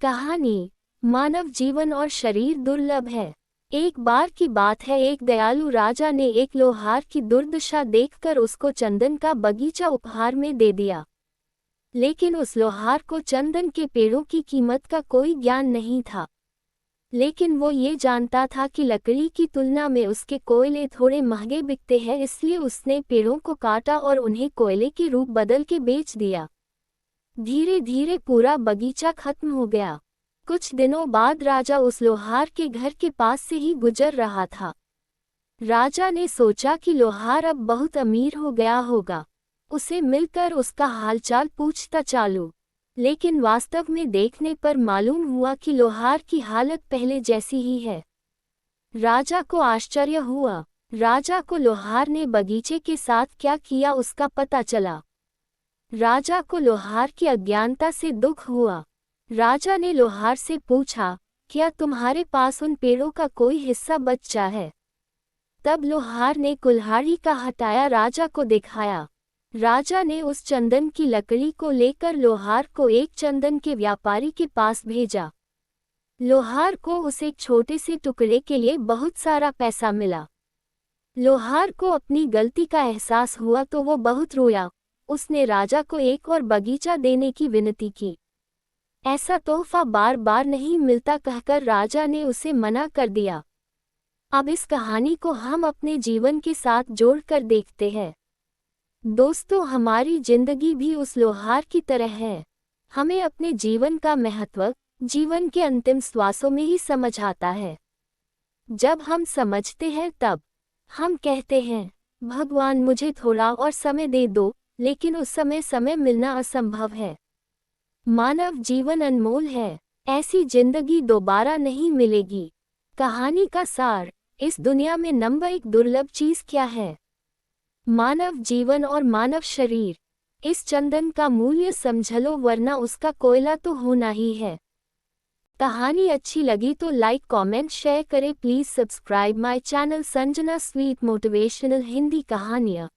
कहानी। मानव जीवन और शरीर दुर्लभ है। एक बार की बात है, एक दयालु राजा ने एक लोहार की दुर्दशा देखकर उसको चंदन का बगीचा उपहार में दे दिया। लेकिन उस लोहार को चंदन के पेड़ों की कीमत का कोई ज्ञान नहीं था। लेकिन वो ये जानता था कि लकड़ी की तुलना में उसके कोयले थोड़े महंगे बिकते हैं, इसलिए उसने पेड़ों को काटा और उन्हें कोयले के रूप बदल के बेच दिया। धीरे धीरे पूरा बगीचा खत्म हो गया। कुछ दिनों बाद राजा उस लोहार के घर के पास से ही गुजर रहा था। राजा ने सोचा कि लोहार अब बहुत अमीर हो गया होगा। उसे मिलकर उसका हालचाल पूछता चालू। लेकिन वास्तव में देखने पर मालूम हुआ कि लोहार की हालत पहले जैसी ही है। राजा को आश्चर्य हुआ। राजा को लोहार ने बगीचे के साथ क्या किया उसका पता चला। राजा को लोहार की अज्ञानता से दुख हुआ। राजा ने लोहार से पूछा, क्या तुम्हारे पास उन पेड़ों का कोई हिस्सा बचा है? तब लोहार ने कुल्हाड़ी का हटाया राजा को दिखाया। राजा ने उस चंदन की लकड़ी को लेकर लोहार को एक चंदन के व्यापारी के पास भेजा। लोहार को उस एक छोटे से टुकड़े के लिए बहुत सारा पैसा मिला। लोहार को अपनी गलती का एहसास हुआ तो वो बहुत रोया। उसने राजा को एक और बगीचा देने की विनती की। ऐसा तोहफा बार बार नहीं मिलता कहकर राजा ने उसे मना कर दिया। अब इस कहानी को हम अपने जीवन के साथ जोड़कर देखते हैं। दोस्तों, हमारी जिंदगी भी उस लोहार की तरह है। हमें अपने जीवन का महत्व जीवन के अंतिम श्वासों में ही समझ आता है। जब हम समझते हैं तब हम कहते हैं, भगवान मुझे थोड़ा और समय दे दो, लेकिन उस समय मिलना असंभव है। मानव जीवन अनमोल है। ऐसी जिंदगी दोबारा नहीं मिलेगी। कहानी का सार, इस दुनिया में नंबर 1 दुर्लभ चीज क्या है? मानव जीवन और मानव शरीर। इस चंदन का मूल्य समझ लो, वरना उसका कोयला तो होना ही है। कहानी अच्छी लगी तो लाइक, कमेंट, शेयर करें। Please subscribe my channel Sanjana sweet motivational Hindi कहानियाँ।